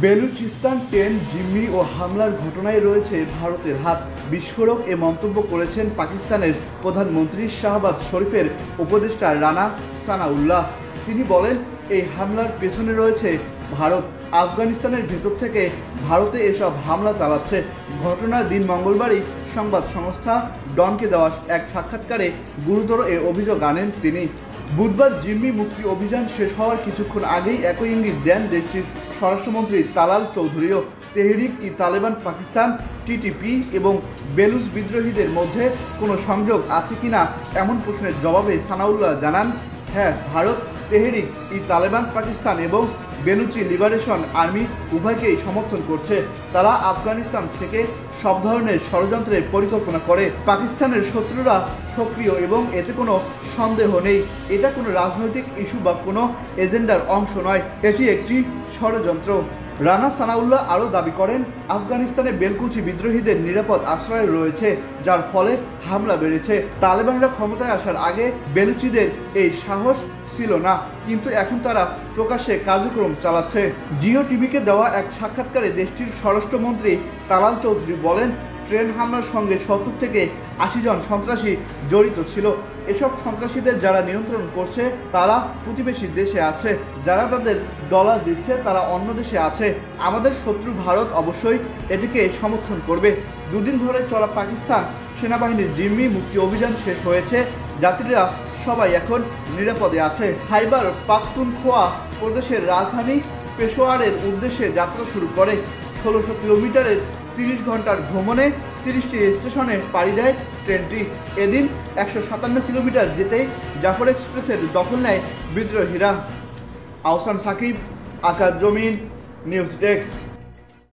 Balochistan train জিম্মি ও হামলার ঘটনায় রয়েছে ভারতের হাত। বিস্ফোরক এ মন্তব্য করেছেন পাকিস্তানের প্রধানমন্ত্রী শাহবাজ শরীফের উপদেষ্টা রানা সানাউল্লাহ। তিনি বলেন, এই হামলার পেছনে রয়েছে ভারত। আফগানিস্তানের ভেতর থেকে ভারতে এসব হামলা চালাচ্ছে। ঘটনার দিন মঙ্গলবারই সংবাদ সংস্থা ডনকে দেওয়া এক সাক্ষাৎকারে গুরুতর এ অভিযোগ আনেন তিনি। বুধবার জিম্মি মুক্তি অভিযান শেষ হওয়ার কিছুক্ষণ আগেই একই ইঙ্গিত দেন দেশটির স্বরাষ্ট্রমন্ত্রী তালাল চৌধুরীও। তেহরিক-ই-তালেবান পাকিস্তান টিটিপি এবং বেলুচ বিদ্রোহীদের মধ্যে কোনো সংযোগ আছে কিনা এমন প্রশ্নের জবাবে সানাউল্লাহ জানান, হ্যাঁ, ভারত তেহরিক-ই-তালেবান পাকিস্তান এবং বেলুচি লিবারেশন আর্মি উভয়কেই সমর্থন করছে। তারা আফগানিস্তান থেকে সব ধরনের ষড়যন্ত্রের পরিকল্পনা করে। পাকিস্তানের শত্রুরা সক্রিয় এবং এতে কোনো সন্দেহ নেই। এটা কোনো রাজনৈতিক ইস্যু বা কোনো এজেন্ডার অংশ নয়, এটি একটি ষড়যন্ত্র। রানা সানাউল্লাহ আরও দাবি করেন, আফগানিস্তানে বেলকুচি বিদ্রোহীদের নিরাপদ আশ্রয় রয়েছে, যার ফলে হামলা বেড়েছে। তালেবানরা ক্ষমতায় আসার আগে বেলুচিদের এই সাহস ছিল না, কিন্তু এখন তারা প্রকাশ্যে কার্যক্রম চালাচ্ছে। জিও টিভিকে দেওয়া এক সাক্ষাৎকারে দেশটির স্বরাষ্ট্রমন্ত্রী তালাল চৌধুরী বলেন, ট্রেন হামলার সঙ্গে 70 থেকে 80 জন সন্ত্রাসী জড়িত ছিল। এসব সন্ত্রাসীদের যারা নিয়ন্ত্রণ করছে তারা প্রতিবেশী দেশে আছে, যারা তাদের ডলার দিচ্ছে তারা অন্য দেশে আছে। আমাদের শত্রু ভারত অবশ্যই এটিকে সমর্থন করবে। দুদিন ধরে চলা পাকিস্তান সেনাবাহিনীর জিম্মি মুক্তি অভিযান শেষ হয়েছে। যাত্রীরা সবাই এখন নিরাপদে আছে। খাইবার পাখতুনখোয়া প্রদেশের রাজধানী পেশোয়ারের উদ্দেশ্যে যাত্রা শুরু করে। 1600 কিলোমিটারের 30 ঘন্টার ভ্রমণে 30টি স্টেশনে পাড়ি দেয় ট্রেনটি। এদিন 157 কিলোমিটার যেতেই জাফর এক্সপ্রেসের দখল নেয় বিদ্রোহীরা। আহসান সাকিব, আকাশ জমিন, নিউজ ডেস্ক।